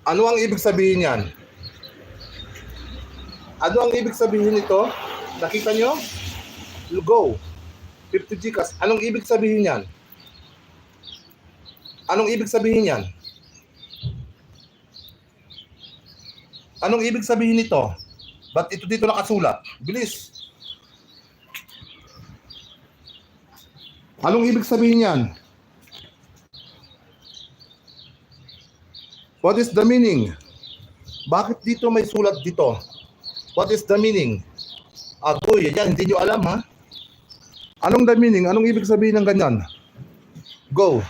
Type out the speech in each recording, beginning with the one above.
Ano ang ibig sabihin yan? Ano ang ibig sabihin nito? Nakita nyo? Go. 50 Gcash. Anong ibig sabihin yan? Anong ibig sabihin yan? Anong ibig sabihin nito? Ba't ito dito nakasulat? Bilis. Anong ibig sabihin yan? What is the meaning? Bakit dito may sulat dito? What is the meaning? Agoy, yan, hindi nyo alam ha? Anong the meaning? Anong ibig sabihin ng ganyan? Go.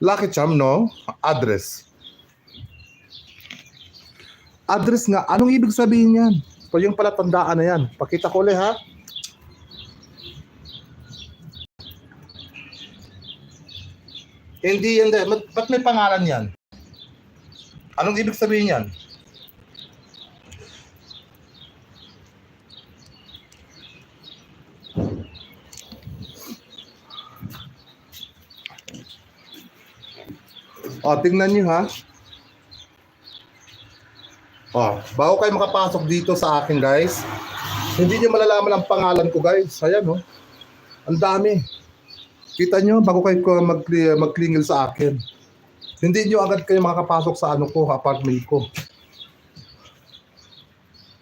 Lucky Charm, no? Address. Address nga. Anong ibig sabihin yan? So yung palatandaan na yan. Pakita ko ulit ha. Hindi yan. Ba't may pangalan yan? Anong ibig sabihin yan? O, tingnan nyo ha. O, bago kayo makapasok dito sa akin guys, hindi nyo malalaman ang pangalan ko guys. Ayan o. Ang dami. Kita nyo, bago kayo magklingil sa akin. Hindi nyo agad kayo makakapasok sa ano ko, apartment ko.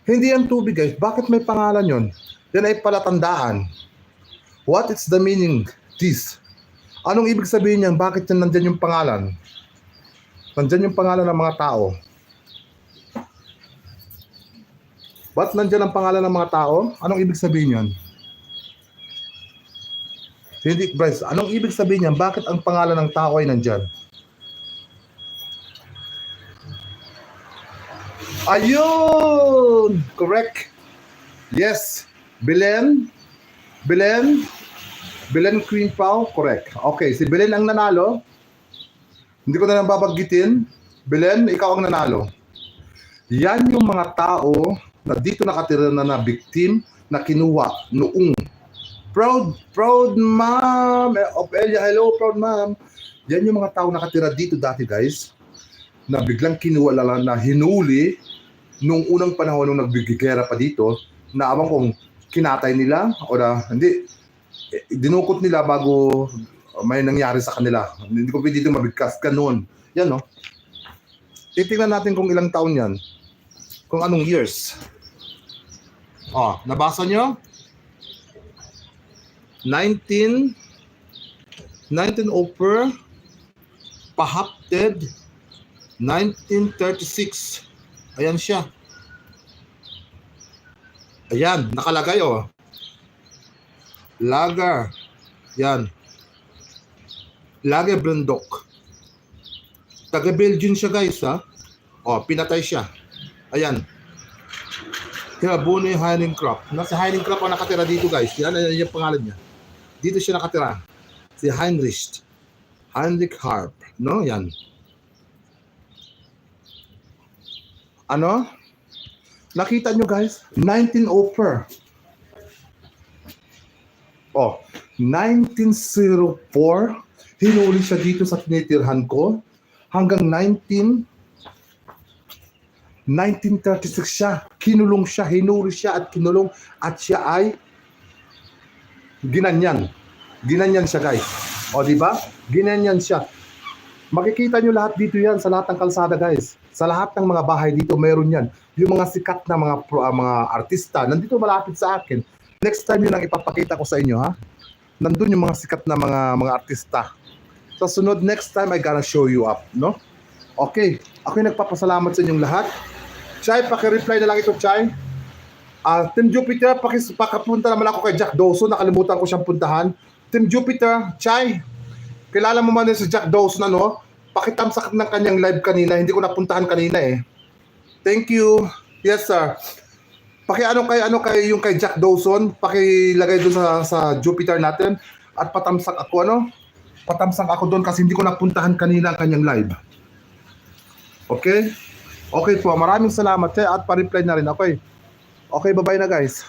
Hindi yan tubig guys. Bakit may pangalan yon? Yan ay palatandaan. What is the meaning this? Anong ibig sabihin niyan? Bakit yan nandyan yung pangalan? Nandyan yung pangalan ng mga tao. Ba't nandyan ang pangalan ng mga tao? Anong ibig sabihin yan? Hindi, Bryce. Anong ibig sabihin yan? Bakit ang pangalan ng tao ay nandyan? Ayun! Correct. Yes. Belen Queen Pao. Correct. Okay, si Belen ang nanalo. Hindi ko na lang babanggitin. Belen, ikaw ang nanalo. Yan yung mga tao na dito nakatira na victim na kinuha noong Proud Ma'am Opelia, hello Proud Ma'am. Yan yung mga tao nakatira dito dati guys, na biglang kinuha lang na hinuli nung unang panahon nung nagbigigera pa dito, na abang kung kinatay nila o na hindi, dinukot nila bago may nangyari sa kanila. Hindi ko pwede dito mabigkas. Ganun. Yan no. Titingnan natin kung ilang taon yan. Kung anong years. Nabasa nyo? 1904 pahapted 1936. Ayan siya. Ayan, nakalagay Lager. Yan. Lager Brandok. Taga Belgium siya guys ha. Pinatay siya. Ayan. Kaya Bonnie Heinencraft. Si Heinencraft ang nakatira dito guys. Yan yung pangalan niya. Dito siya nakatira. Si Heinrich Harp. No? Yan. Ano? Nakita nyo guys? 1904. 1904. Hinuli siya dito sa tinitirhan ko. Hanggang 1936 siya. Kinulong siya, hinuli siya at kinulong. At siya ay ginanyan. Ginanyan siya guys. Diba? Ginanyan siya. Makikita nyo lahat dito yan sa lahat ng kalsada guys. Sa lahat ng mga bahay dito meron yan. Yung mga sikat na mga artista nandito malapit sa akin. Next time yun ang ipapakita ko sa inyo ha. Nandun yung mga sikat na mga artista. Sa sunod next time I gonna show you up, no? Okay. Ako yung nagpapasalamat sa inyong lahat. Chay, paki-reply na lang ito, Chay. Team Jupiter, pakapunta naman ako kay Jack Dawson. Nakalimutan ko siyang puntahan. Team Jupiter, Chay, kilala mo man din si Jack Dawson, ano? Pakitamsak ng kanyang live kanina. Hindi ko napuntahan kanina eh. Thank you. Yes, sir. Kay yung kay Jack Dawson, pakilagay doon sa Jupiter natin at patamsak ako, Patamsak ako doon kasi hindi ko napuntahan kanina ang kanyang live. Okay? Okay po. Maraming salamat at pa-reply na rin ako. Okay, bye-bye na guys.